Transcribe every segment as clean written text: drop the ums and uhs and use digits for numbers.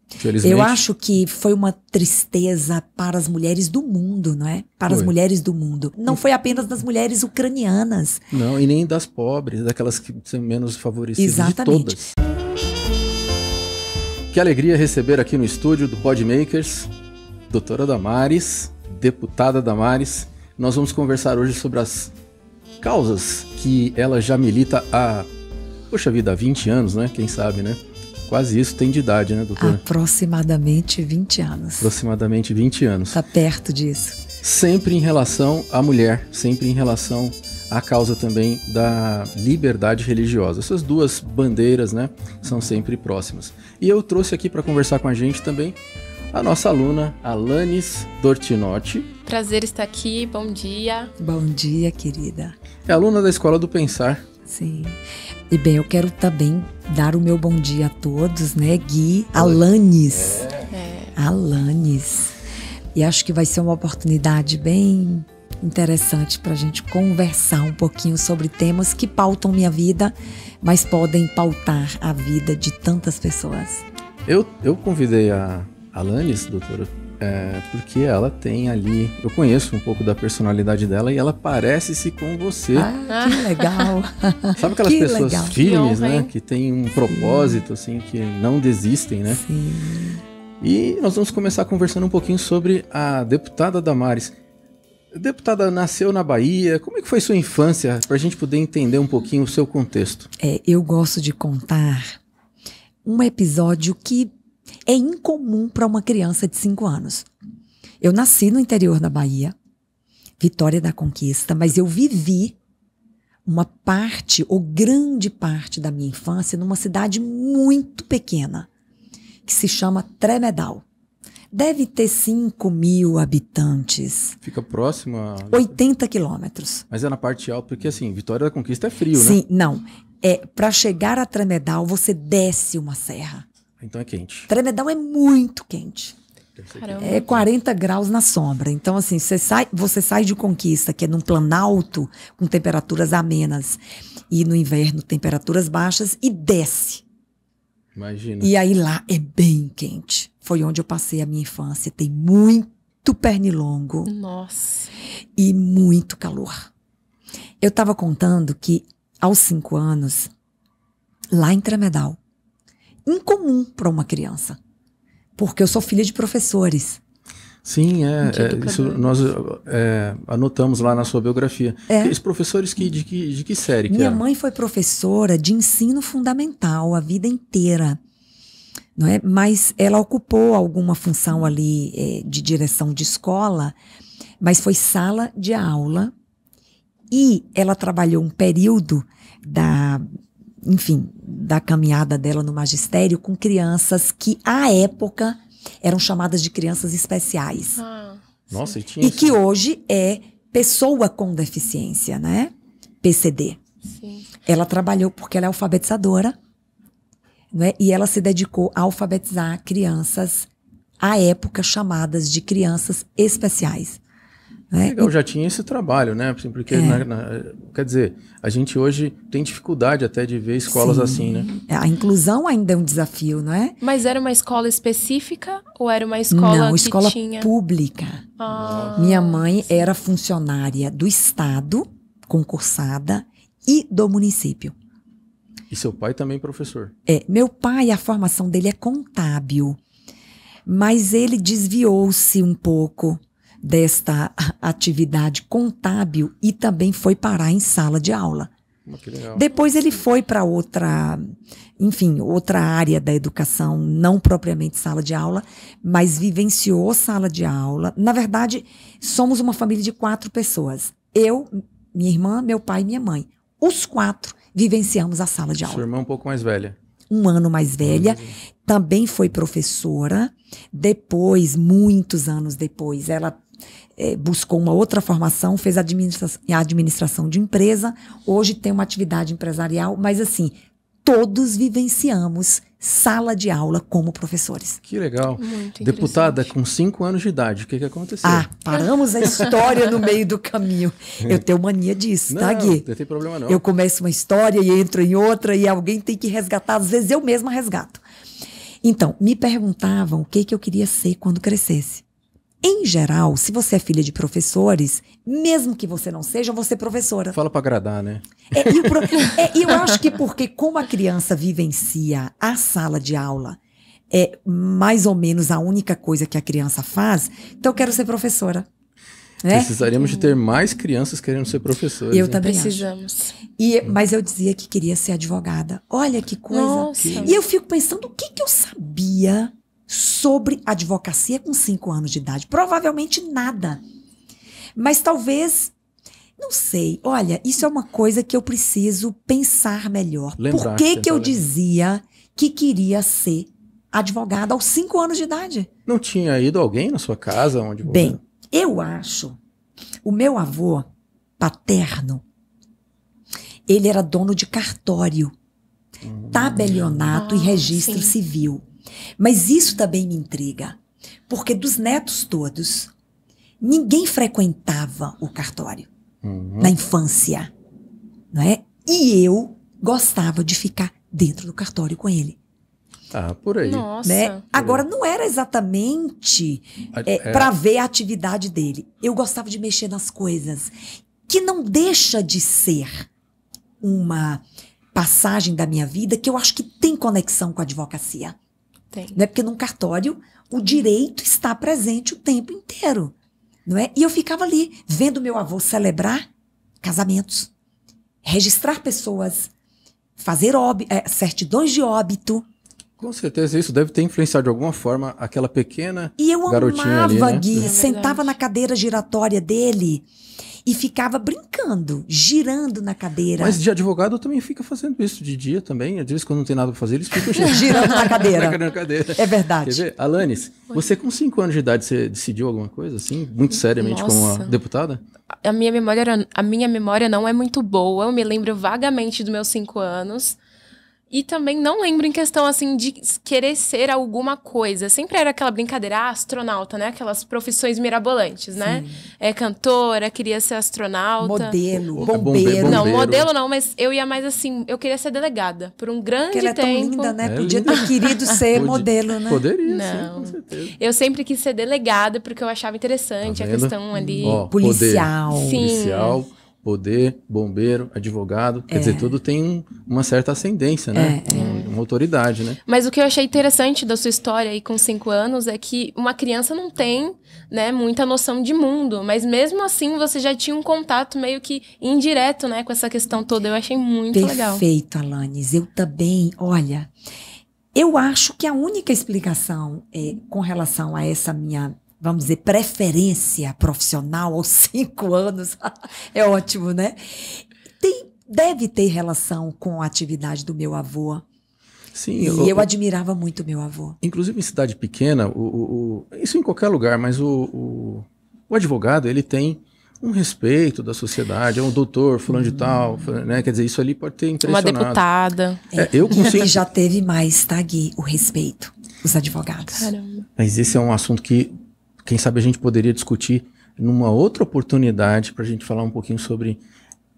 Felizmente. Eu acho que foi uma tristeza para as mulheres do mundo, não é? Para as mulheres do mundo. Não foi apenas das mulheres ucranianas. Não, e nem das pobres, daquelas que são menos favorecidas. Exatamente. De todas. Que alegria receber aqui no estúdio do Podmakers, doutora Damares, deputada Damares. Nós vamos conversar hoje sobre as causas que ela já milita há, poxa vida, há 20 anos, né? Quem sabe, né? Quase isso tem de idade, né, doutora? Aproximadamente 20 anos. Aproximadamente 20 anos. Está perto disso. Sempre em relação à mulher, sempre em relação à causa também da liberdade religiosa. Essas duas bandeiras, né, são sempre próximas. E eu trouxe aqui para conversar com a gente também a nossa aluna, Alanis Dortinotti. Prazer estar aqui, bom dia. Bom dia, querida. É aluna da Escola do Pensar. Sim. E bem, eu quero também dar o meu bom dia a todos, né, Gui? Alanis. Alanis. E acho que vai ser uma oportunidade bem interessante para a gente conversar um pouquinho sobre temas que pautam minha vida, mas podem pautar a vida de tantas pessoas. Eu convidei a Alanis, doutora, porque ela tem ali... Eu conheço um pouco da personalidade dela e ela parece-se com você. Ah, que legal! Sabe aquelas que pessoas legal. firmes, Que honra, né? hein? Que tem um propósito, assim, que não desistem, né? Sim. E nós vamos começar conversando um pouquinho sobre a deputada Damares. A deputada nasceu na Bahia. Como é que foi sua infância, para a gente poder entender um pouquinho o seu contexto? Eu gosto de contar um episódio que é incomum para uma criança de 5 anos. Eu nasci no interior da Bahia, Vitória da Conquista, mas eu vivi uma parte, ou grande parte da minha infância, numa cidade muito pequena, que se chama Tremedal. Deve ter 5.000 habitantes. Fica próximo a... 80 quilômetros. Mas é na parte alta, porque assim, Vitória da Conquista é frio, né? Sim, não. Para chegar a Tremedal, você desce uma serra. Então é quente. Tremedal é muito quente. Caramba. É 40 graus na sombra. Então, assim, você sai de Conquista, que é num planalto, com temperaturas amenas, e no inverno, temperaturas baixas, e desce. Imagina. E aí lá é bem quente. Foi onde eu passei a minha infância. Tem muito pernilongo Nossa. e muito calor. Eu estava contando que, aos 5 anos, lá em Tremedal, incomum para uma criança, porque eu sou filha de professores. Sim, isso nós anotamos lá na sua biografia. Os professores de que série que Minha eram? mãe foi professora de ensino fundamental a vida inteira, não é? Mas ela ocupou alguma função ali de direção de escola, mas foi sala de aula, e ela trabalhou um período da caminhada dela no magistério com crianças que, à época, eram chamadas de crianças especiais. Nossa, e tinha E que hoje é pessoa com deficiência, né? PCD. Sim. Ela trabalhou porque ela é alfabetizadora, né? E ela se dedicou a alfabetizar crianças, à época, chamadas de crianças especiais. Né? Legal, já tinha esse trabalho, né? Porque, quer dizer, a gente hoje tem dificuldade até de ver escolas Sim. assim, né? A inclusão ainda é um desafio, não é? Mas era uma escola específica ou era uma escola Não, que escola tinha... pública. Ah, Minha mãe era funcionária do Estado, concursada, e do município. E seu pai também professor? Meu pai, a formação dele é contábil, mas ele desviou-se um pouco desta atividade contábil e também foi parar em sala de aula. Que legal. Depois ele foi para outra área da educação, não propriamente sala de aula, mas vivenciou sala de aula. Na verdade, somos uma família de 4 pessoas. Eu, minha irmã, meu pai e minha mãe. Os 4 vivenciamos a sala de aula. Sua irmã é um pouco mais velha. 1 ano mais velha, também foi professora. Depois, muitos anos depois, ela buscou uma outra formação, fez administração de empresa, hoje tem uma atividade empresarial, mas assim, todos vivenciamos sala de aula como professores. Que legal. Muito Deputada, interessante. com 5 anos de idade, o que aconteceu? Paramos a história no meio do caminho. Eu tenho mania disso, tá, Gui? Não tem problema não. Eu começo uma história e entro em outra e alguém tem que resgatar, às vezes eu mesma resgato. Então, me perguntavam o que eu queria ser quando crescesse. Em geral, se você é filha de professores, mesmo que você não seja, você é professora. Fala pra agradar, né? E eu acho que porque como a criança vivencia a sala de aula, é mais ou menos a única coisa que a criança faz, então eu quero ser professora. Né? Precisaríamos de ter mais crianças querendo ser professores. Eu hein? também Precisamos. Mas eu dizia que queria ser advogada. Olha que coisa. Nossa. E eu fico pensando, o que eu sabia sobre advocacia com 5 anos de idade? Provavelmente nada. Mas talvez, não sei. Olha, isso é uma coisa que eu preciso pensar melhor. Por que eu dizia que queria ser advogada aos 5 anos de idade? Não tinha ido alguém na sua casa onde você... Bem, eu acho, o meu avô paterno, ele era dono de cartório, tabelionato e registro sim. civil. Mas isso também me intriga, porque dos netos todos, ninguém frequentava o cartório na infância, não é? E eu gostava de ficar dentro do cartório com ele. Ah, por aí. Nossa. Né? Agora, não era exatamente para ver a atividade dele. Eu gostava de mexer nas coisas, que não deixa de ser uma passagem da minha vida que eu acho que tem conexão com a advocacia. Tem. Não é? Porque num cartório o direito está presente o tempo inteiro. Não é? E eu ficava ali vendo meu avô celebrar casamentos, registrar pessoas, fazer certidões de óbito. Com certeza isso deve ter influenciado de alguma forma aquela pequena E eu garotinha amava ali, né? Gui, É sentava verdade. na cadeira giratória dele e ficava brincando, girando na cadeira. Mas de advogado também fica fazendo isso de dia também. Às vezes quando não tem nada pra fazer, eles ficam Girando na cadeira. na cadeira. É verdade. Quer ver? Alanis, você com 5 anos de idade, você decidiu alguma coisa assim? Muito seriamente como uma Nossa. deputada? A minha memória não é muito boa. Eu me lembro vagamente dos meus 5 anos. E também não lembro em questão, assim, de querer ser alguma coisa. Sempre era aquela brincadeira, astronauta, né? Aquelas profissões mirabolantes, né? Cantora, queria ser astronauta. Modelo, Bombeiro. bombeiro. Não, Bombeiro. modelo não, mas eu ia mais assim, eu queria ser delegada. Por um grande Porque ela é tão tempo. linda, né? É Podia linda. ter querido ser modelo, né? Poderia, Não. sim, com certeza. Eu sempre quis ser delegada, porque eu achava interessante Tá a vendo? questão ali. Ó, Policial. Poder, Sim. policial, poder, bombeiro, advogado. Quer dizer, tudo tem uma certa ascendência, né? Uma autoridade, né? Mas o que eu achei interessante da sua história aí com 5 anos é que uma criança não tem, né, muita noção de mundo, mas mesmo assim você já tinha um contato meio que indireto, né, com essa questão toda. Eu achei muito legal. Perfeito, Alanis. Eu também, olha, eu acho que a única explicação com relação a essa minha, vamos dizer, preferência profissional aos 5 anos, é ótimo, né? Deve ter relação com a atividade do meu avô. Sim, E eu admirava muito meu avô. inclusive em cidade pequena, isso em qualquer lugar, mas o advogado, ele tem um respeito da sociedade, é um doutor fulano de tal, né? Quer dizer, isso ali pode ter Uma impressionado. deputada. Eu consigo... E já teve mais, tá, Gui? O respeito, os advogados. Caramba. Mas esse é um assunto que, quem sabe, a gente poderia discutir numa outra oportunidade para a gente falar um pouquinho sobre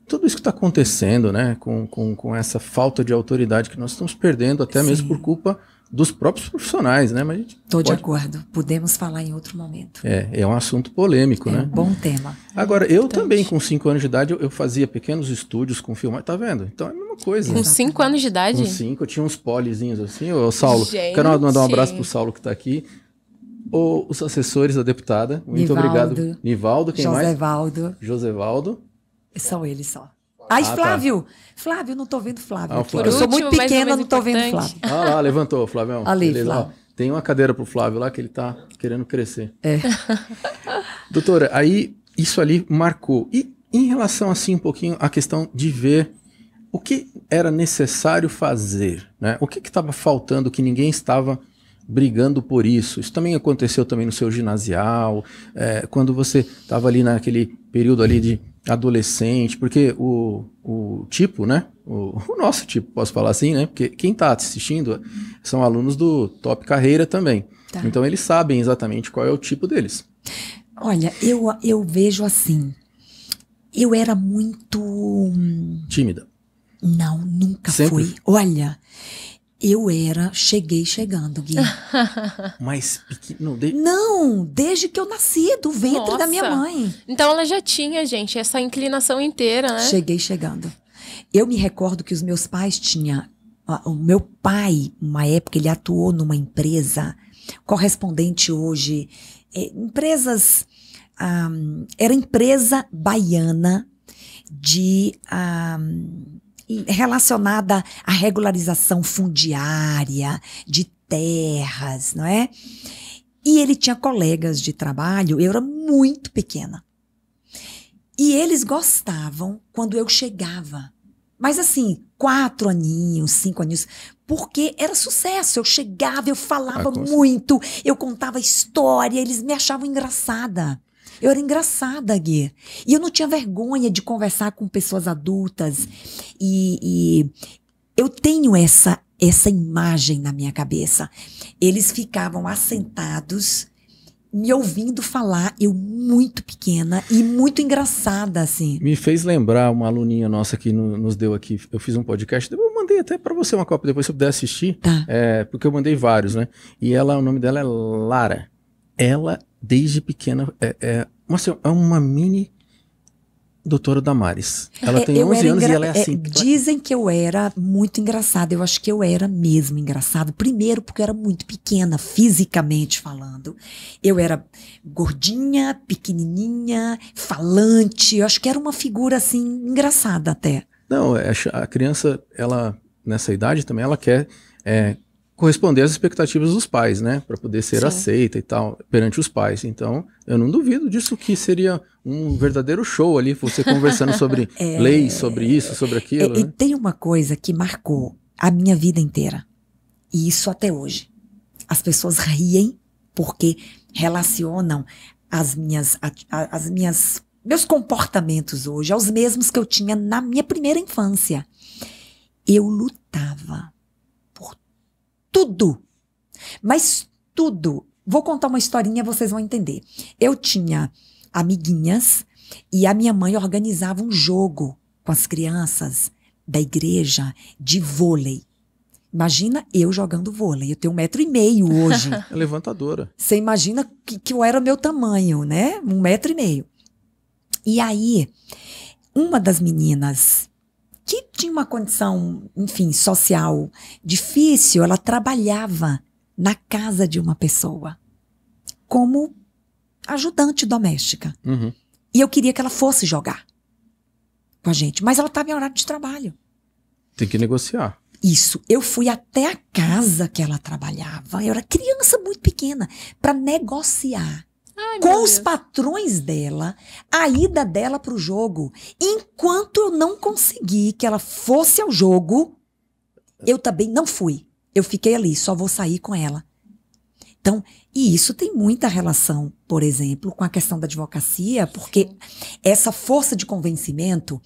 tudo isso que está acontecendo, né? Com essa falta de autoridade que nós estamos perdendo, até mesmo por culpa dos próprios profissionais, né? Mas a gente Estou de pode... acordo. Podemos falar em outro momento. É um assunto polêmico, É né? um bom tema. Agora, eu também, com 5 anos de idade, eu fazia pequenos estúdios com filmagem, tá vendo? Então é a mesma coisa. Com 5 anos de idade? Com 5, eu tinha uns polizinhos assim. Ô, Saulo, Gente. quero mandar um abraço pro Saulo que tá aqui. Os assessores da deputada, muito Nivaldo. obrigado. Nivaldo, quem mais? Josevaldo. Josevaldo. São eles só. Ai, tá. Flávio! Flávio, não tô vendo Flávio. Ah, o aqui. Flávio. Eu sou muito Por último, mas não pequena, menos não tô vendo importante. Flávio. Ah lá, levantou, Flavião. Ali, Beleza, Flávio. ó, tem uma cadeira pro Flávio lá que ele tá querendo crescer. Doutora, aí isso ali marcou. E em relação assim um pouquinho à questão de ver o que era necessário fazer, né? O que estava faltando, que ninguém estava brigando por isso? Isso também aconteceu também no seu ginasial, quando você estava ali naquele período ali de adolescente, porque o tipo, né? O nosso tipo, posso falar assim, né? Porque quem está assistindo são alunos do Top Carreira também. Tá. Então eles sabem exatamente qual é o tipo deles. Olha, eu vejo assim. Eu era muito. Tímida. Não, nunca Sempre? fui. Olha, Cheguei chegando, Gui. Mas pequeno. Não, desde que eu nasci, do ventre da minha mãe. Então ela já tinha, gente, essa inclinação inteira, né? Cheguei chegando. Eu me recordo que os meus pais tinham... O meu pai, uma época, ele atuou numa empresa, correspondente hoje, empresas... era empresa baiana relacionada à regularização fundiária, de terras, não é? E ele tinha colegas de trabalho, eu era muito pequena. E eles gostavam quando eu chegava. Mas assim, 4 aninhos, 5 aninhos, porque era sucesso. Eu chegava, eu falava muito, eu contava história, eles me achavam engraçada. Eu era engraçada, Gui. E eu não tinha vergonha de conversar com pessoas adultas. E eu tenho essa imagem na minha cabeça. Eles ficavam assentados, me ouvindo falar, eu muito pequena e muito engraçada, assim. Me fez lembrar uma aluninha nossa que nos deu aqui, eu fiz um podcast, eu mandei até pra você uma cópia, depois se você puder assistir, Tá. Porque eu mandei vários, né? E o nome dela é Lara. Ela, desde pequena, é uma mini doutora Damares. Ela tem 11 anos e ela é assim. Dizem que eu era muito engraçada. Eu acho que eu era mesmo engraçada. Primeiro porque eu era muito pequena, fisicamente falando. Eu era gordinha, pequenininha, falante. Eu acho que era uma figura assim, engraçada até. Não, a criança, ela nessa idade também, ela quer corresponder às expectativas dos pais, né? Para poder ser aceita e tal, perante os pais. Então, eu não duvido disso, que seria um verdadeiro show ali, você conversando sobre leis, sobre isso, sobre aquilo. E né? tem uma coisa que marcou a minha vida inteira, e isso até hoje. As pessoas riem porque relacionam meus comportamentos hoje aos mesmos que eu tinha na minha primeira infância. Eu lutava tudo, mas tudo. Vou contar uma historinha, vocês vão entender. Eu tinha amiguinhas e a minha mãe organizava um jogo com as crianças da igreja de vôlei. Imagina eu jogando vôlei, eu tenho 1,5 m hoje. É levantadora. Você imagina que eu era meu tamanho, né? 1,5 m. E aí, uma das meninas que tinha uma condição, enfim, social difícil, ela trabalhava na casa de uma pessoa como ajudante doméstica. Uhum. E eu queria que ela fosse jogar com a gente, mas ela estava em horário de trabalho. Tem que negociar. Isso, eu fui até a casa que ela trabalhava, eu era criança muito pequena, para negociar com os patrões dela, a ida dela para o jogo. Enquanto eu não consegui que ela fosse ao jogo, eu também não fui. Eu fiquei ali, só vou sair com ela. Então, e isso tem muita relação, por exemplo, com a questão da advocacia, porque essa força de convencimento,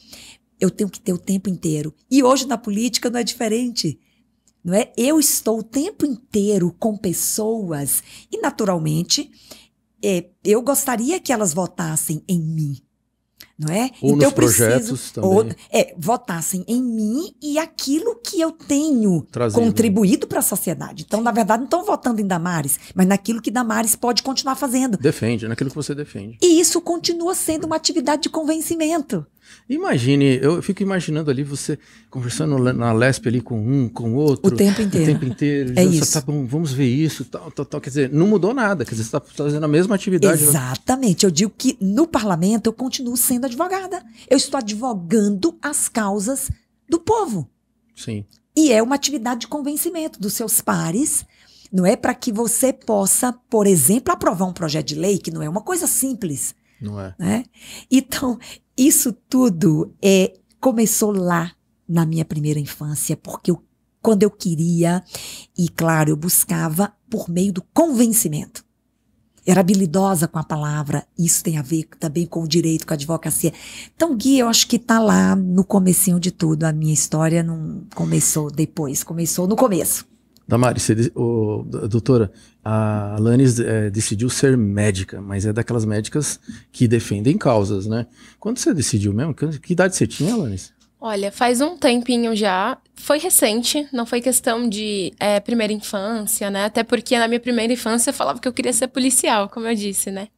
eu tenho que ter o tempo inteiro. E hoje na política não é diferente. Não é? Eu estou o tempo inteiro com pessoas e, naturalmente, eu gostaria que elas votassem em mim, não é? Ou então, nos projetos também. Votassem em mim e aquilo que eu tenho trazido, contribuído para a sociedade. Então, na verdade, não estão votando em Damares, mas naquilo que Damares pode continuar fazendo. Defende, naquilo que você defende. E isso continua sendo uma atividade de convencimento. Imagine, eu fico imaginando ali você conversando na Lesp ali com um, com o outro. O tempo inteiro. O tempo inteiro. É isso. Tá bom, vamos ver isso, tal. Quer dizer, não mudou nada. Quer dizer, você está fazendo a mesma atividade. Exatamente. Eu digo que no parlamento eu continuo sendo advogada. Eu estou advogando as causas do povo. Sim. E é uma atividade de convencimento dos seus pares, não é? Para que você possa, por exemplo, aprovar um projeto de lei, que não é uma coisa simples. Não é. Né? Então, isso tudo começou lá na minha primeira infância, porque quando eu queria, e claro, eu buscava por meio do convencimento. Era habilidosa com a palavra, isso tem a ver também com o direito, com a advocacia. Então, Gui, eu acho que está lá no comecinho de tudo. A minha história não começou depois, começou no começo. Damares, doutora, a Alanis decidiu ser médica, mas é daquelas médicas que defendem causas, né? Quando você decidiu mesmo, que idade você tinha, Alanis? Olha, faz um tempinho já. Foi recente, não foi questão de primeira infância, né? Até porque na minha primeira infância eu falava que eu queria ser policial, como eu disse, né?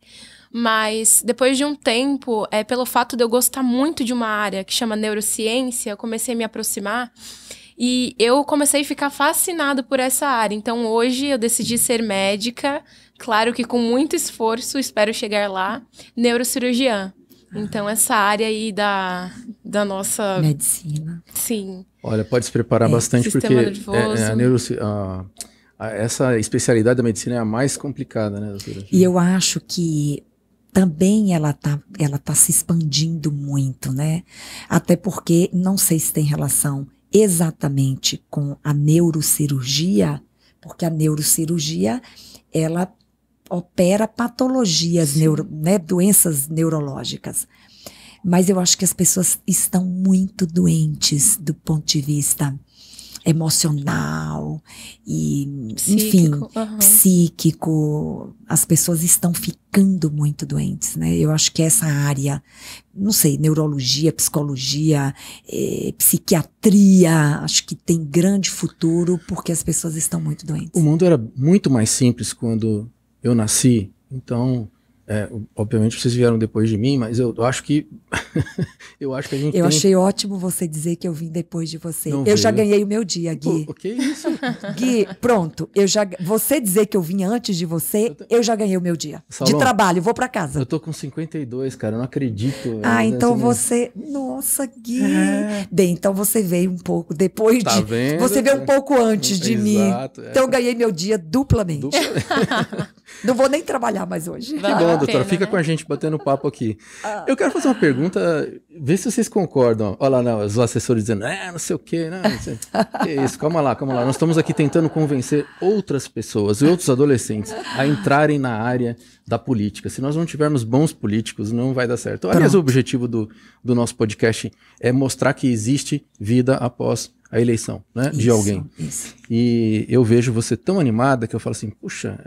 Mas depois de um tempo, pelo fato de eu gostar muito de uma área que chama neurociência, eu comecei a me aproximar e eu comecei a ficar fascinada por essa área. Então hoje eu decidi ser médica, claro que com muito esforço, espero chegar lá, neurocirurgiã. Então essa área aí da nossa... Medicina. Sim. Olha, pode se preparar bastante porque essa especialidade da medicina é a mais complicada, né, doutora? E eu acho que também ela tá se expandindo muito, né? Até porque, não sei se tem relação exatamente com a neurocirurgia, porque a neurocirurgia, ela opera patologias, né, doenças neurológicas. Mas eu acho que as pessoas estão muito doentes do ponto de vista emocional e, psíquico, enfim, psíquico. As pessoas estão ficando muito doentes, né? Eu acho que essa área, não sei, neurologia, psicologia, psiquiatria, acho que tem grande futuro porque as pessoas estão muito doentes. O mundo era muito mais simples quando eu nasci, então... obviamente vocês vieram depois de mim, mas eu acho que a gente achei ótimo você dizer que eu vim depois de você. Não eu veio. Já ganhei o meu dia, Gui. O que é isso? Gui, pronto. Você dizer que eu vim antes de você, eu já ganhei o meu dia. Salom, de trabalho, vou pra casa. Eu tô com 52, cara, eu não acredito. Então você... Nossa, Gui. Bem, então você veio um pouco depois tá vendo? Você veio um pouco antes de mim. Então eu ganhei meu dia duplamente. Não vou nem trabalhar mais hoje. Que bom, doutora. Fica com a gente batendo papo aqui. Eu quero fazer uma pergunta, ver se vocês concordam. Olha lá, os assessores dizendo, não sei o quê. Não sei. Que isso, calma lá. Nós estamos aqui tentando convencer outras pessoas e outros adolescentes a entrarem na área da política. Se nós não tivermos bons políticos, não vai dar certo. Aliás, o objetivo do nosso podcast é mostrar que existe vida após a eleição, né, de alguém. Isso. E eu vejo você tão animada que eu falo assim, puxa,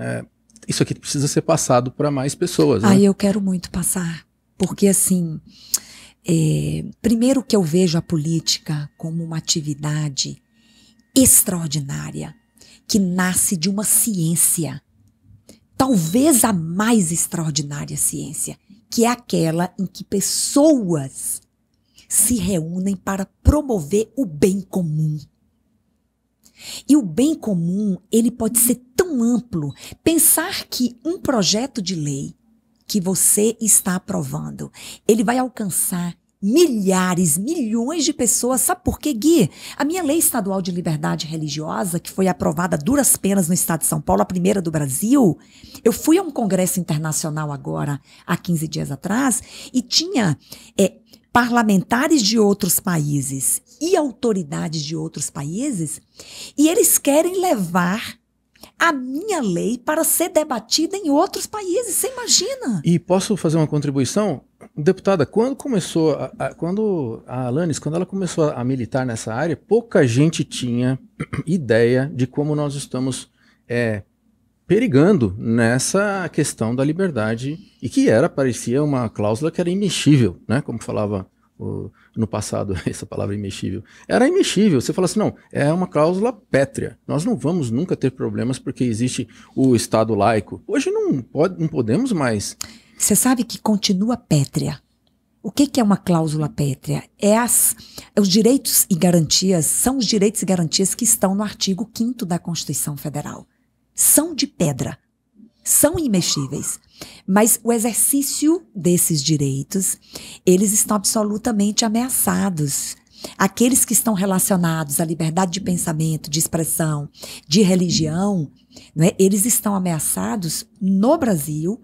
isso aqui precisa ser passado para mais pessoas. Né? Eu quero muito passar, porque assim, primeiro que eu vejo a política como uma atividade extraordinária, que nasce de uma ciência, talvez a mais extraordinária ciência, que é aquela em que pessoas se reúnem para promover o bem comum. E o bem comum, ele pode ser tão amplo. Pensar que um projeto de lei que você está aprovando, ele vai alcançar milhares, milhões de pessoas. Sabe por quê, Gui? A minha lei estadual de liberdade religiosa, que foi aprovada a duras penas no estado de São Paulo, a primeira do Brasil, eu fui a um congresso internacional agora, há 15 dias atrás, e tinha parlamentares de outros países e autoridades de outros países, e eles querem levar a minha lei para ser debatida em outros países. Você imagina? E posso fazer uma contribuição? Deputada, quando começou, quando a Alanis, quando ela começou a militar nessa área, pouca gente tinha ideia de como nós estamos perigando nessa questão da liberdade, e que parecia uma cláusula que era imexível, né? Como falava no passado, essa palavra imexível. Era imexível, você fala assim, não, é uma cláusula pétrea, nós não vamos nunca ter problemas porque existe o Estado laico. Hoje não podemos mais. Você sabe que continua pétrea. O que é uma cláusula pétrea? Os direitos e garantias, são os direitos e garantias que estão no artigo 5º da Constituição Federal. São de pedra, são imexíveis, mas o exercício desses direitos, eles estão absolutamente ameaçados. Aqueles que estão relacionados à liberdade de pensamento, de expressão, de religião, não é? Eles estão ameaçados no Brasil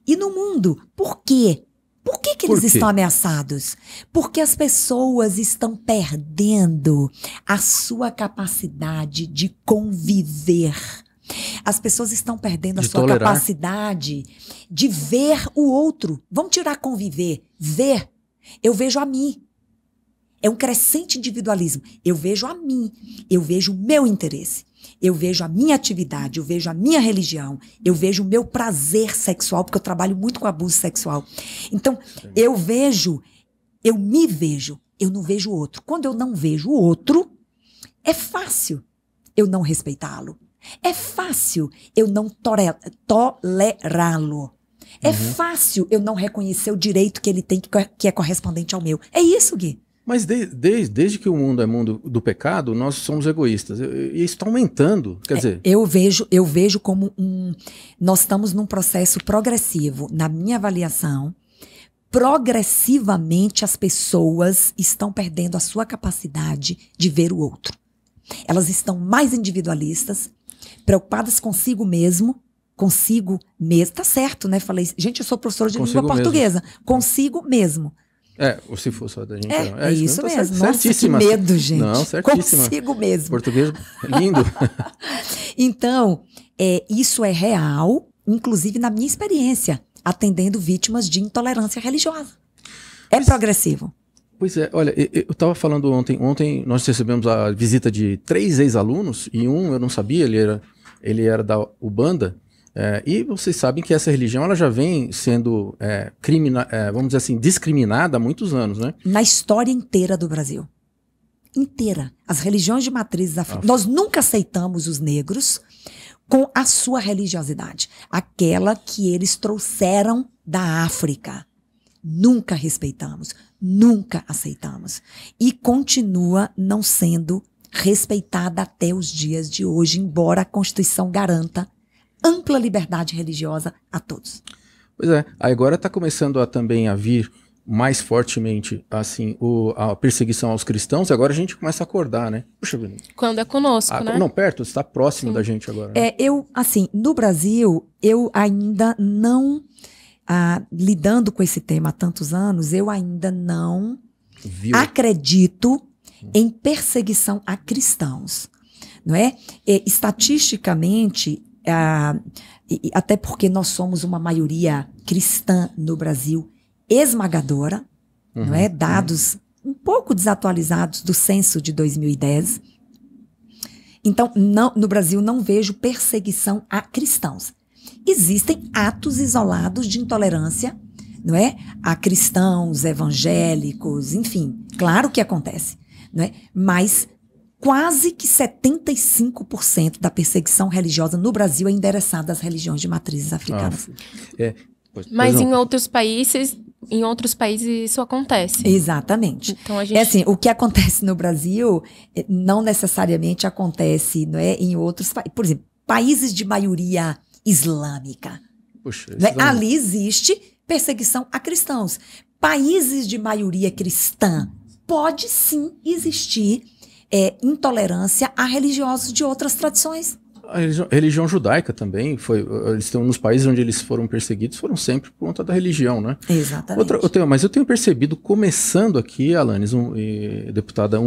e no mundo. Por quê? Por que eles estão ameaçados? Porque as pessoas estão perdendo a sua capacidade de conviver. As pessoas estão perdendo a sua capacidade de ver o outro. Vamos tirar conviver. Ver. Eu vejo a mim. É um crescente individualismo. Eu vejo a mim. Eu vejo o meu interesse. Eu vejo a minha atividade. Eu vejo a minha religião. Eu vejo o meu prazer sexual, porque eu trabalho muito com abuso sexual. Então, eu vejo Eu me vejo, eu não vejo o outro. Quando eu não vejo o outro, é fácil eu não respeitá-lo. É fácil eu não tolerá-lo. É fácil eu não reconhecer o direito que ele tem, que é correspondente ao meu. É isso, Gui. Mas desde que o mundo é mundo do pecado, nós somos egoístas. E isso está aumentando. Quer dizer... Eu vejo como nós estamos num processo progressivo. Na minha avaliação, progressivamente as pessoas estão perdendo a sua capacidade de ver o outro. Elas estão mais individualistas, preocupadas consigo mesmo. Tá certo, né? Falei, gente, eu sou professora de língua portuguesa. Consigo mesmo. Ou se for só da gente. É isso mesmo. Tá Nossa, certíssima. Que medo, gente. Não, certíssima. Consigo mesmo. Português lindo. Então, isso é real, inclusive na minha experiência, atendendo vítimas de intolerância religiosa. É progressivo. Pois é, olha, eu estava falando ontem nós recebemos a visita de 3 ex-alunos, e eu não sabia, ele era da Ubanda. E vocês sabem que essa religião ela já vem sendo vamos dizer assim, discriminada há muitos anos, né? Na história inteira do Brasil. Inteira. As religiões de matrizes africanas. Nós nunca aceitamos os negros com a sua religiosidade. Aquela que eles trouxeram da África. Nunca respeitamos. Nunca aceitamos. E continua não sendo respeitada até os dias de hoje, embora a Constituição garanta ampla liberdade religiosa a todos. Pois é, agora está começando também a vir mais fortemente assim, a perseguição aos cristãos, e agora a gente começa a acordar, né? Puxa vida. Quando é conosco, né? Não, perto, está próximo da gente agora. Né? No Brasil, eu ainda não, lidando com esse tema há tantos anos, eu ainda não acredito em perseguição a cristãos, não é? Estatisticamente, até porque nós somos uma maioria cristã no Brasil esmagadora, não é? Dados um pouco desatualizados do censo de 2010. Então, no Brasil não vejo perseguição a cristãos. Existem atos isolados de intolerância, não é? A cristãos, evangélicos, enfim, claro que acontece, não é? Mas quase que 75% da perseguição religiosa no Brasil é endereçada às religiões de matrizes africanas. Mas em outros países isso acontece. Exatamente. Então a gente... o que acontece no Brasil não necessariamente acontece, não é, em outros países. Por exemplo, países de maioria islâmica. Puxa, ali existe perseguição a cristãos. Países de maioria cristã, pode sim existir intolerância a religiosos de outras tradições. A religião judaica também, eles estão nos países onde eles foram perseguidos, foram sempre por conta da religião, né? Exatamente. Mas eu tenho percebido, começando aqui, Alanis, deputada,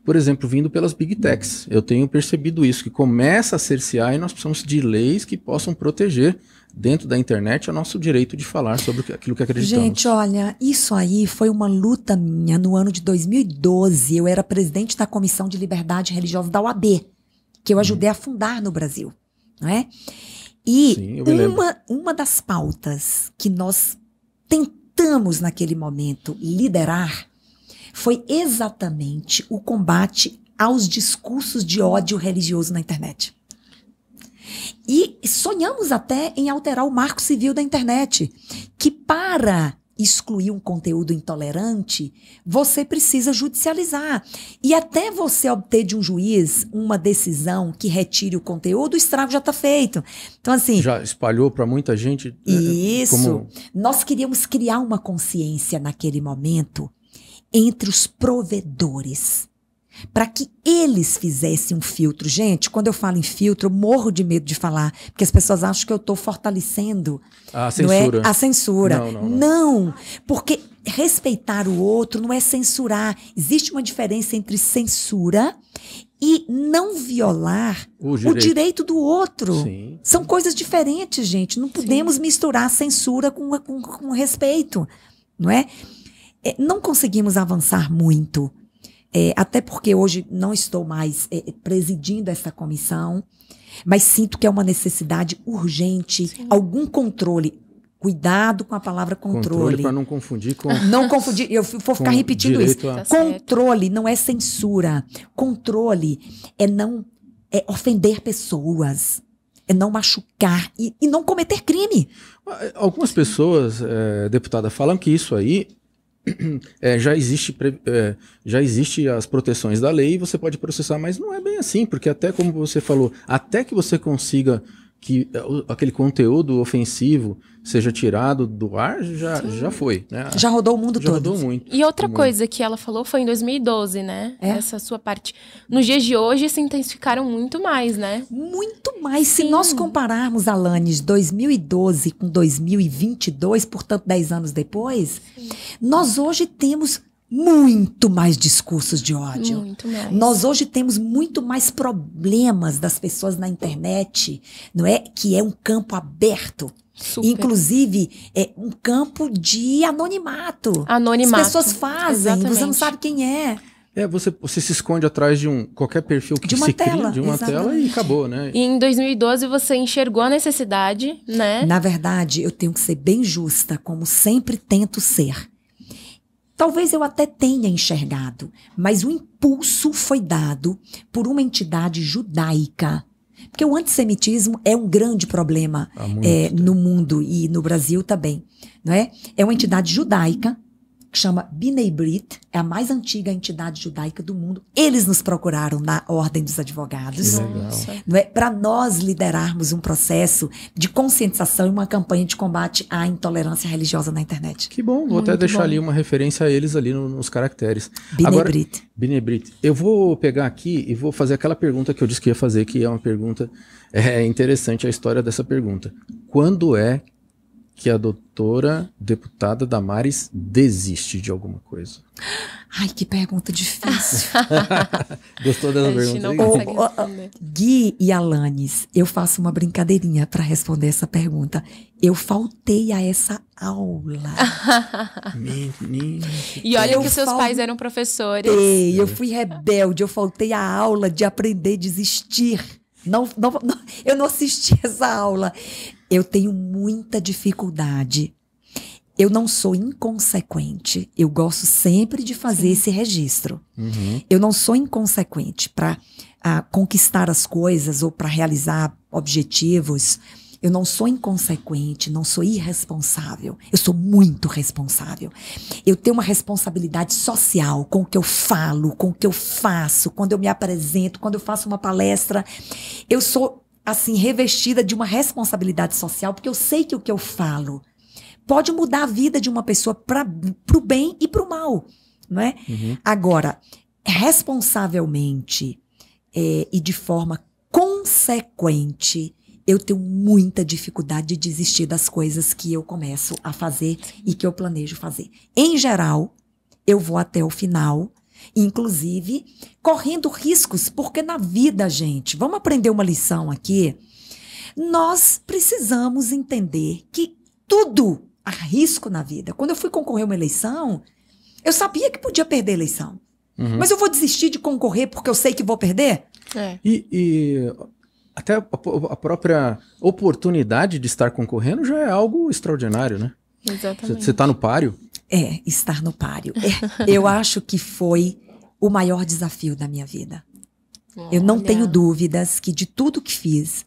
por exemplo, vindo pelas Big Techs, eu tenho percebido isso, que começa a cercear e nós precisamos de leis que possam proteger dentro da internet o nosso direito de falar sobre aquilo que acreditamos. Gente, olha, isso aí foi uma luta minha no ano de 2012. Eu era presidente da Comissão de Liberdade Religiosa da OAB, que eu ajudei a fundar no Brasil, não é? E sim, uma das pautas que nós tentamos naquele momento liderar foi exatamente o combate aos discursos de ódio religioso na internet. E sonhamos até em alterar o Marco Civil da internet, que para excluir um conteúdo intolerante, você precisa judicializar. E até você obter de um juiz uma decisão que retire o conteúdo, o estrago já está feito. Então, assim... Já espalhou para muita gente? Isso. Nós queríamos criar uma consciência naquele momento entre os provedores, para que eles fizessem um filtro. Gente, quando eu falo em filtro, eu morro de medo de falar, porque as pessoas acham que eu estou fortalecendo a censura. Não é? A censura. Não, porque respeitar o outro não é censurar. Existe uma diferença entre censura e não violar o direito do outro. Sim. São coisas diferentes, gente. Não podemos misturar censura com respeito, não é? Não conseguimos avançar muito. Até porque hoje não estou mais presidindo essa comissão, mas sinto que é uma necessidade urgente, algum controle. Cuidado com a palavra controle. Para não confundir com... Não confundir, eu vou ficar repetindo isso. Tá Controle não é censura. Controle é ofender pessoas, é não machucar e não cometer crime. Algumas pessoas, deputada, falam que isso aí já existe as proteções da lei e você pode processar, mas não é bem assim, porque até como você falou, até que você consiga que aquele conteúdo ofensivo seja tirado do ar, já foi, né? Já rodou o mundo todo. Já rodou muito. E outra coisa que ela falou foi em 2012, né? Essa sua parte. Nos dias de hoje se intensificaram muito mais, né? Muito mais. Sim. Se nós compararmos, Alanis, 2012 com 2022, portanto 10 anos depois, nós hoje temos muito mais discursos de ódio. Muito mais. Nós hoje temos muito mais problemas das pessoas na internet, não é? Que é um campo aberto. Super. Inclusive, é um campo de anonimato. Anonimato. As pessoas fazem, Exatamente. você não sabe quem é. Você se esconde atrás de qualquer perfil que de uma se tela, cria, de uma tela e acabou, né? E em 2012 você enxergou a necessidade, né? Na verdade, eu tenho que ser bem justa, como sempre tento ser. Talvez eu até tenha enxergado, mas o impulso foi dado por uma entidade judaica. Porque o antissemitismo é um grande problema no mundo e no Brasil também, não é? É uma entidade judaica que chama Bnei Brit, é a mais antiga entidade judaica do mundo. Eles nos procuraram na Ordem dos Advogados, não é? Para nós liderarmos um processo de conscientização e uma campanha de combate à intolerância religiosa na internet. Que bom, vou até deixar ali uma referência a eles ali nos caracteres. Bnei Brit. Bnei Brit. Eu vou pegar aqui e vou fazer aquela pergunta que eu disse que ia fazer, que é uma pergunta interessante a história dessa pergunta. Quando é que a doutora deputada Damares desiste de alguma coisa? Ai, que pergunta difícil. Gostou dessa pergunta? Não consegue responder. Gui e Alanis, eu faço uma brincadeirinha para responder essa pergunta. Eu faltei a essa aula. Menina. E olha que seus pais eram professores. Eu fui rebelde, eu faltei a aula de aprender a desistir. Eu não assisti essa aula. Eu tenho muita dificuldade. Eu não sou inconsequente. Eu gosto sempre de fazer esse registro. Eu não sou inconsequente para conquistar as coisas ou para realizar objetivos. Eu não sou inconsequente, não sou irresponsável. Eu sou muito responsável. Eu tenho uma responsabilidade social com o que eu falo, com o que eu faço, quando eu me apresento, quando eu faço uma palestra. Eu sou, assim, revestida de uma responsabilidade social, porque eu sei que o que eu falo pode mudar a vida de uma pessoa para o bem e para o mal, não é? Agora, responsavelmente e de forma consequente, eu tenho muita dificuldade de desistir das coisas que eu começo a fazer e que eu planejo fazer. Em geral, eu vou até o final, inclusive correndo riscos, porque na vida, gente, vamos aprender uma lição aqui, nós precisamos entender que tudo há risco na vida. Quando eu fui concorrer a uma eleição, eu sabia que podia perder a eleição. Mas eu vou desistir de concorrer porque eu sei que vou perder? E até a própria oportunidade de estar concorrendo já é algo extraordinário, né? Exatamente. Você está no páreo? Estar no páreo. Eu acho que foi o maior desafio da minha vida. Eu não tenho dúvidas que de tudo que fiz,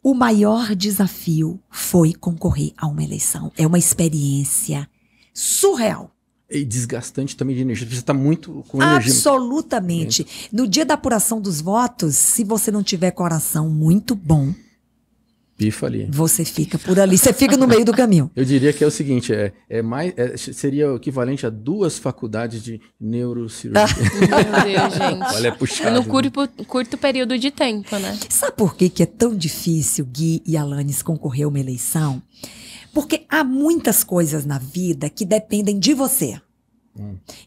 o maior desafio foi concorrer a uma eleição. É uma experiência surreal. E desgastante também de energia. Você está muito com energia. Absolutamente. No dia da apuração dos votos, se você não tiver coração muito bom, pifa ali. Você fica por ali, você fica no meio do caminho. Eu diria que é o seguinte, seria o equivalente a 2 faculdades de neurocirurgia. Meu Deus, gente. Olha, é puxado. No curto período de tempo, né? Sabe por que é tão difícil Gui e Alanis concorrer a uma eleição? Porque há muitas coisas na vida que dependem de você.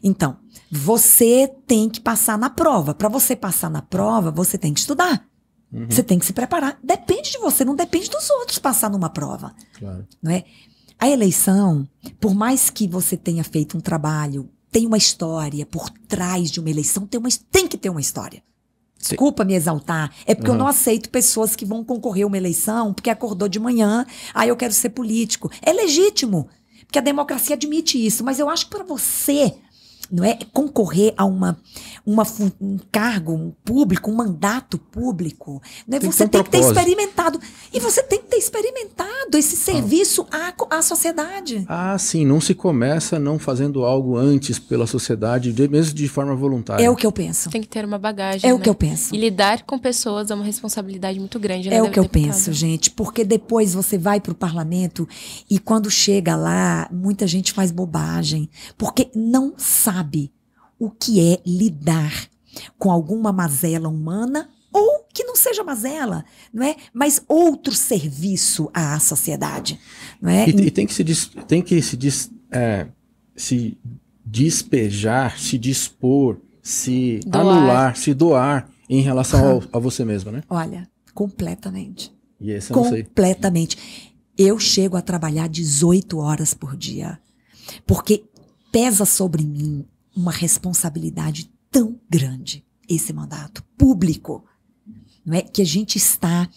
Então, você tem que passar na prova. Para você passar na prova, você tem que estudar. Você tem que se preparar. Depende de você, não depende dos outros passar numa prova. Claro. Não é? A eleição, por mais que você tenha feito um trabalho, tem uma história por trás de uma eleição, tem que ter uma história. Desculpa me exaltar. É porque eu não aceito pessoas que vão concorrer a uma eleição porque acordou de manhã, eu quero ser político. É legítimo, porque a democracia admite isso. Mas eu acho que para você, não é, concorrer a um cargo público, um mandato público, né, você tem que ter experimentado. E você tem que ter experimentado esse serviço à sociedade. Sim, não se começa não fazendo algo antes pela sociedade, mesmo de forma voluntária. É o que eu penso. Tem que ter uma bagagem, É o que eu penso. E lidar com pessoas é uma responsabilidade muito grande. É o que eu penso, gente. Porque depois você vai para o parlamento e quando chega lá, muita gente faz bobagem. Porque não sabe o que é lidar com alguma mazela humana ou que não seja mazela, não é? Mas outro serviço à sociedade, não é? E tem que se despejar, se dispor, se anular, se doar em relação a você mesma, né? Olha, completamente. E esse eu não sei. Completamente. Eu chego a trabalhar 18 horas por dia, porque pesa sobre mim uma responsabilidade tão grande, esse mandato público, não é? Que a gente está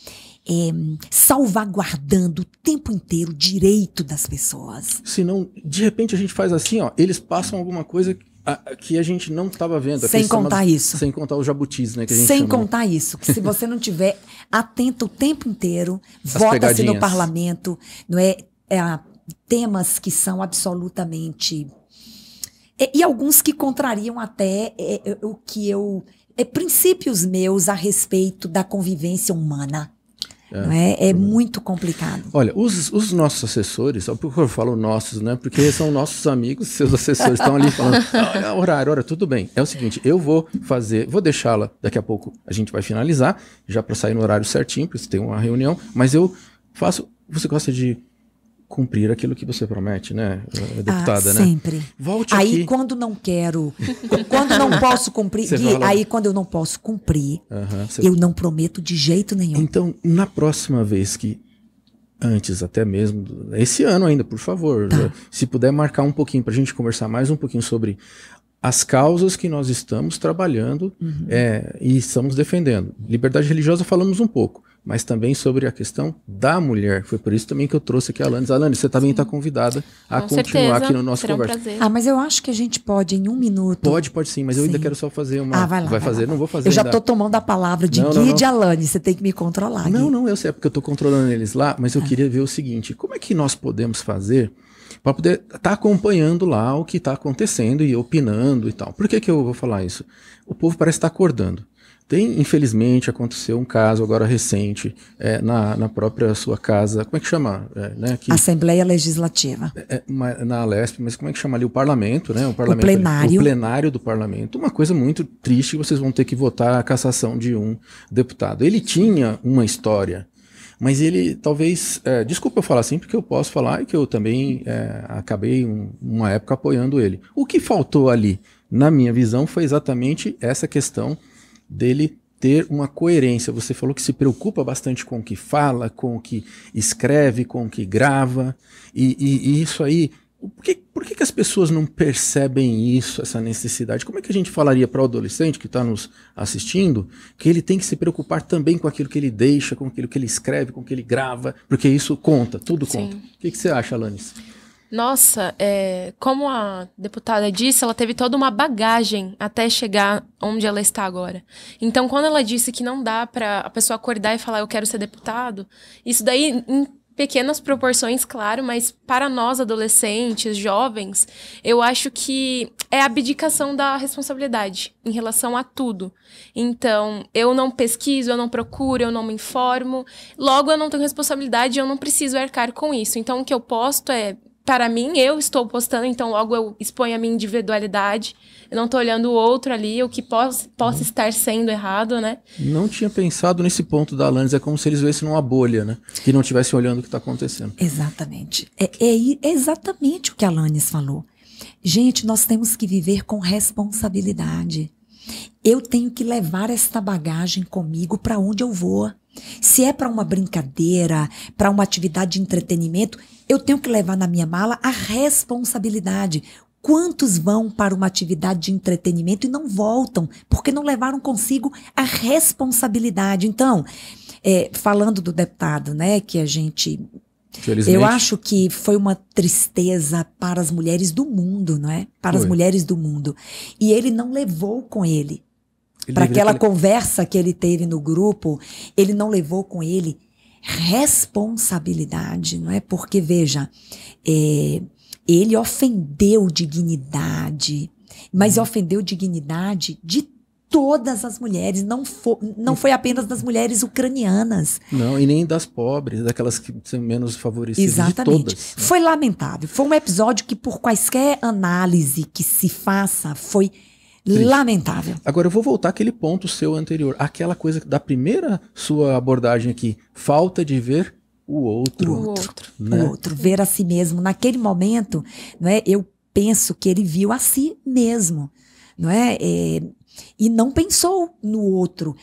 salvaguardando o tempo inteiro o direito das pessoas. Senão, de repente a gente faz assim, eles passam alguma coisa que a gente não estava vendo. Sem contar isso. Sem contar os jabutis, né? Que a gente Sem chama, contar isso. Que se você não tiver atento o tempo inteiro, vota-se no parlamento, não é? Temas que são absolutamente... E alguns que contrariam até o que princípios meus a respeito da convivência humana. Não é? É muito complicado. Olha, os nossos assessores, por que eu falo nossos, né? Porque são nossos amigos, seus assessores estão ali falando, horário, tudo bem. É o seguinte, eu vou deixá-la, daqui a pouco a gente vai finalizar, já para sair no horário certinho, porque você tem uma reunião, mas você gosta de cumprir aquilo que você promete, né, deputada, né? Sempre. Volte aí aqui. Quando não quero, quando não posso cumprir, aí quando eu não posso cumprir, eu não prometo de jeito nenhum. Então, na próxima vez antes até mesmo, esse ano ainda, por favor, se puder marcar um pouquinho pra gente conversar mais um pouquinho sobre as causas que nós estamos trabalhando e estamos defendendo. Liberdade religiosa falamos um pouco, mas também sobre a questão da mulher. Foi por isso também que eu trouxe aqui a Alanis. Alanis, você também está convidada a continuar aqui no nosso conversa. Mas eu acho que a gente pode em um minuto. Pode sim, mas eu ainda quero só fazer uma... vai lá. Não vou fazer Eu já ainda. estou tomando a palavra de Gui e de Alanis, você tem que me controlar. Não, eu sei, é porque eu estou controlando eles lá, mas eu queria ver o seguinte, como é que nós podemos fazer para poder estar acompanhando lá o que está acontecendo e opinando e tal. Por que eu vou falar isso? O povo parece estar acordando. Infelizmente, aconteceu um caso agora recente na própria sua casa, como é que chama? Assembleia Legislativa. Na Alesp, mas como é que chama ali? O parlamento, né? O plenário. O plenário do parlamento. Uma coisa muito triste, vocês vão ter que votar a cassação de um deputado. Ele tinha uma história, mas ele talvez... desculpa eu falar assim, porque eu posso falar e que eu também acabei uma época apoiando ele. O que faltou ali, na minha visão, foi exatamente essa questão dele ter uma coerência. Você falou que se preocupa bastante com o que fala, com o que escreve, com o que grava, e isso aí... Por que as pessoas não percebem isso, essa necessidade? Como é que a gente falaria para o adolescente que está nos assistindo que ele tem que se preocupar também com aquilo que ele deixa, com aquilo que ele escreve, com o que ele grava, porque isso conta, tudo conta. O que você acha, Alanis? Nossa, como a deputada disse, ela teve toda uma bagagem até chegar onde ela está agora. Então, quando ela disse que não dá para a pessoa acordar e falar eu quero ser deputado, isso daí em pequenas proporções, claro, mas para nós adolescentes, jovens, eu acho que é a abdicação da responsabilidade em relação a tudo. Então, eu não pesquiso, eu não procuro, eu não me informo, logo eu não tenho responsabilidade, eu não preciso arcar com isso. Então, o que eu posto para mim, eu estou postando, então logo eu exponho a minha individualidade. Eu não estou olhando o outro ali, o que possa estar sendo errado, né? Não tinha pensado nesse ponto da Alanis. É como se eles vissem numa bolha, né? Que não estivessem olhando o que está acontecendo. Exatamente. É exatamente o que a Alanis falou. Gente, nós temos que viver com responsabilidade. Eu tenho que levar esta bagagem comigo para onde eu vou. Se é para uma brincadeira, para uma atividade de entretenimento, eu tenho que levar na minha mala a responsabilidade. Quantos vão para uma atividade de entretenimento e não voltam, porque não levaram consigo a responsabilidade? Então, falando do deputado, né, que a gente... Eu acho que foi uma tristeza para as mulheres do mundo, não é? Para as mulheres do mundo. E ele não levou com ele. Para aquela conversa que ele teve no grupo, ele não levou com ele responsabilidade, não é? Porque, veja, ele ofendeu dignidade, mas ofendeu dignidade de todas as mulheres, não foi apenas das mulheres ucranianas. Não, e nem das pobres, daquelas que são menos favorecidas. Exatamente. De todas. Foi lamentável. Foi um episódio que, por quaisquer análise que se faça, foi lamentável. Agora eu vou voltar àquele ponto seu anterior, aquela coisa da primeira sua abordagem aqui, falta de ver o outro. Né? O outro, ver a si mesmo. Naquele momento, não é, eu penso que ele viu a si mesmo, não é? E não pensou no outro.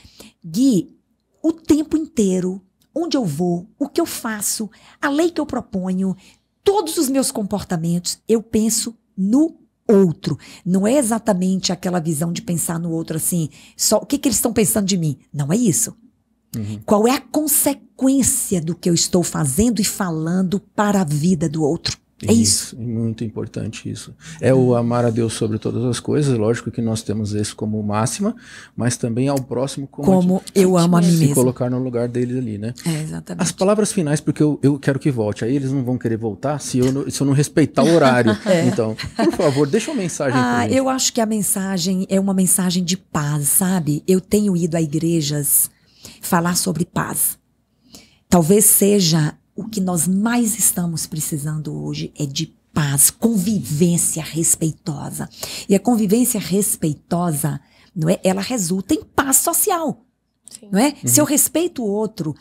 Gui, o tempo inteiro, onde eu vou, o que eu faço, a lei que eu proponho, todos os meus comportamentos, eu penso no outro. Não é exatamente aquela visão de pensar no outro assim, só o que eles estão pensando de mim. Não é isso. Uhum. Qual é a consequência do que eu estou fazendo e falando para a vida do outro? É isso. Muito importante isso. É o amar a Deus sobre todas as coisas. Lógico que nós temos isso como máxima, mas também ao próximo como eu amo a mim mesmo. Se colocar no lugar deles ali, né? Exatamente. As palavras finais, porque eu quero que volte. Aí eles não vão querer voltar se eu não respeitar o horário. Então, por favor, deixa uma mensagem pra gente. Eu acho que a mensagem é uma mensagem de paz, sabe? Eu tenho ido a igrejas falar sobre paz. Talvez seja o que nós mais estamos precisando hoje é de paz, convivência respeitosa. E a convivência respeitosa, não é? Ela resulta em paz social. Sim. Não é? Uhum. Se eu respeito o outro,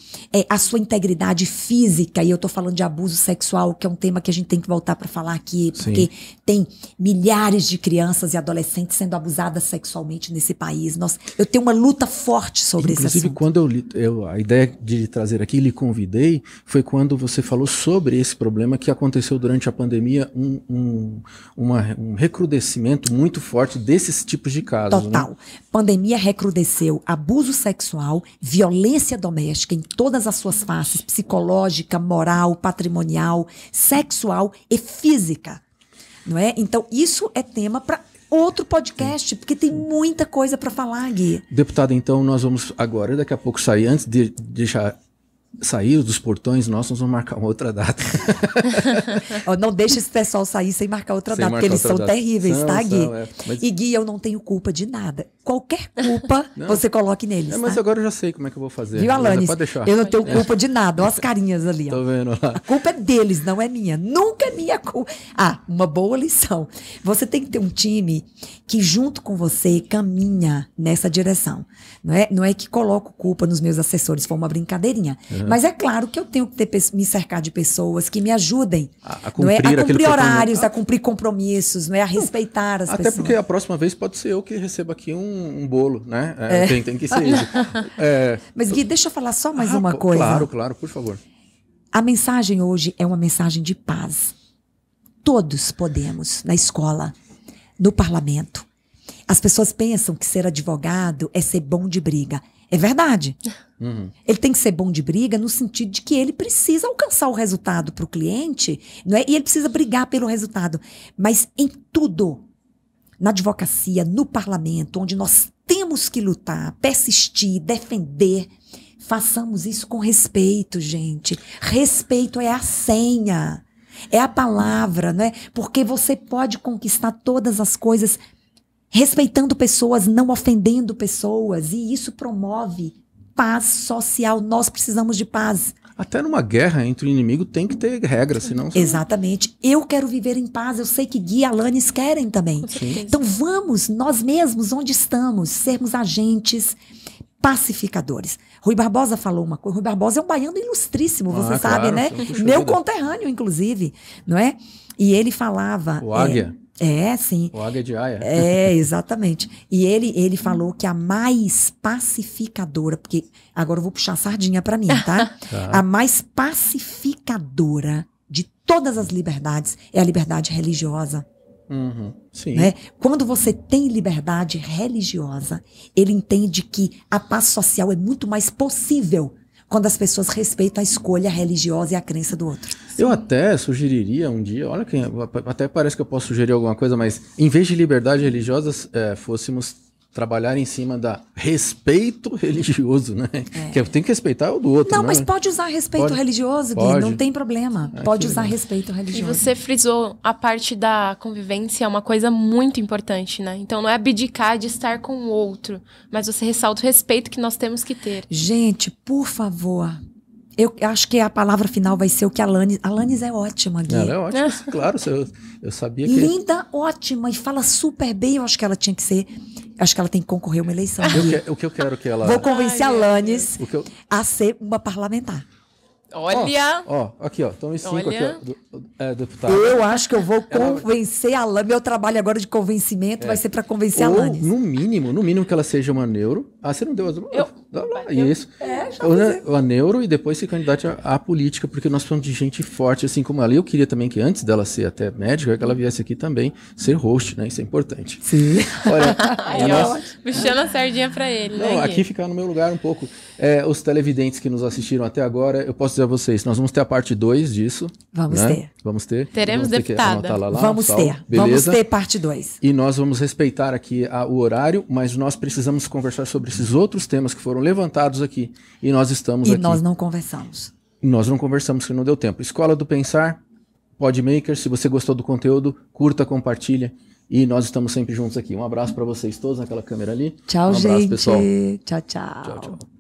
a sua integridade física, e eu tô falando de abuso sexual, que é um tema que a gente tem que voltar para falar aqui, porque Sim. tem milhares de crianças e adolescentes sendo abusadas sexualmente nesse país. Eu tenho uma luta forte sobre esse assunto. Inclusive, quando a ideia de trazer aqui, lhe convidei, foi quando você falou sobre esse problema que aconteceu durante a pandemia, um recrudescimento muito forte desses tipos de casos. Total. Né? Pandemia recrudesceu abuso sexual, violência doméstica em todas as suas faces, psicológica, moral, patrimonial, sexual e física, não é? Então isso é tema para outro podcast, porque tem muita coisa para falar, Gui. Deputada, então nós vamos agora, daqui a pouco sair, antes de deixar sair dos portões, nós vamos marcar uma outra data. Não deixa esse pessoal sair sem marcar outra data, porque eles são terríveis, tá, Gui? Mas... E Gui, eu não tenho culpa de nada. Qualquer culpa você coloque neles, mas tá? agora eu já sei como é que eu vou fazer. Viu, Alanis? Pode deixar. Eu não tenho culpa de nada. Olha as carinhas ali. Tô vendo lá. A culpa é deles, não é minha. Nunca é minha culpa. Uma boa lição. Você tem que ter um time que junto com você caminha nessa direção. Não é que coloco culpa nos meus assessores, foi uma brincadeirinha. Uhum. Mas é claro que eu tenho que me cercar de pessoas que me ajudem a cumprir horários, a cumprir compromissos, a respeitar as pessoas. Até porque a próxima vez pode ser eu que receba aqui um bolo, né? Tem que ser isso. Mas Gui, deixa eu falar só mais uma coisa. Claro, por favor. A mensagem hoje é uma mensagem de paz. Todos podemos, na escola, no parlamento. As pessoas pensam que ser advogado é ser bom de briga. É verdade. Uhum. Ele tem que ser bom de briga no sentido de que ele precisa alcançar o resultado para o cliente, não é? E ele precisa brigar pelo resultado. Mas em tudo, na advocacia, no parlamento, onde nós temos que lutar, persistir, defender, façamos isso com respeito, gente. Respeito é a senha, é a palavra, não é? Porque você pode conquistar todas as coisas respeitando pessoas, não ofendendo pessoas, e isso promove paz social. Nós precisamos de paz. Até numa guerra entre o inimigo tem que ter regras, senão... Exatamente. Eu quero viver em paz, eu sei que Gui e Alanis querem também. Sim. Então vamos, nós mesmos, onde estamos, sermos agentes pacificadores. Rui Barbosa falou uma coisa. Rui Barbosa é um baiano ilustríssimo, você sabe, né? Meu conterrâneo, inclusive, não é? E ele falava... O Águia. Sim. O Águia de Aia. Exatamente. E ele falou que a mais pacificadora, porque agora eu vou puxar a sardinha para mim, tá? A mais pacificadora de todas as liberdades é a liberdade religiosa. Sim. Né? Quando você tem liberdade religiosa, ele entende que a paz social é muito mais possível quando as pessoas respeitam a escolha religiosa e a crença do outro. Eu até sugeriria um dia, olha, até parece que eu posso sugerir alguma coisa, mas em vez de liberdade religiosa, fôssemos trabalhar em cima da respeito religioso, né? Que tem que respeitar o do outro. Não, mas pode usar respeito religioso, Gui, não tem problema. Pode usar respeito religioso. E você frisou a parte da convivência, é uma coisa muito importante, né? Então não é abdicar de estar com o outro, mas você ressalta o respeito que nós temos que ter. Gente, por favor, eu acho que a palavra final vai ser o que a Alanis é ótima, Gui. Ela é ótima, claro, eu sabia que... Linda, ótima, e fala super bem, eu acho que ela tinha que ser... Acho que ela tem que concorrer a uma eleição. O que eu quero que ela... Vou convencer a Alanis a ser uma parlamentar. Olha! Aqui, ó. Estão em 5 aqui, ó. Deputado. Eu acho que eu vou convencer a Alanis. Meu trabalho agora de convencimento vai ser para convencer a Alanis. No mínimo que ela seja uma neuro. Ah, você não deu as... Isso. A neuro e depois se candidate à política, porque nós precisamos de gente forte assim como ela. E eu queria também que antes dela ser até médica, que ela viesse aqui também ser host, né? Isso é importante. Sim. Olha, puxando a sardinha para ele, né? Não, aqui ficar no meu lugar um pouco. Os televidentes que nos assistiram até agora, eu posso dizer a vocês, nós vamos ter a parte 2 disso. Vamos ter. Teremos deputada. Vamos ter parte 2. E nós vamos respeitar aqui o horário, mas nós precisamos conversar sobre esses outros temas que foram levantados aqui. E nós estamos aqui. E nós não conversamos. Nós não conversamos porque não deu tempo. Escola do Pensar, Podmaker, se você gostou do conteúdo, curta, compartilha. E nós estamos sempre juntos aqui. Um abraço para vocês todos naquela câmera ali. Tchau, um abraço, gente. Pessoal. Tchau, tchau. Tchau, tchau.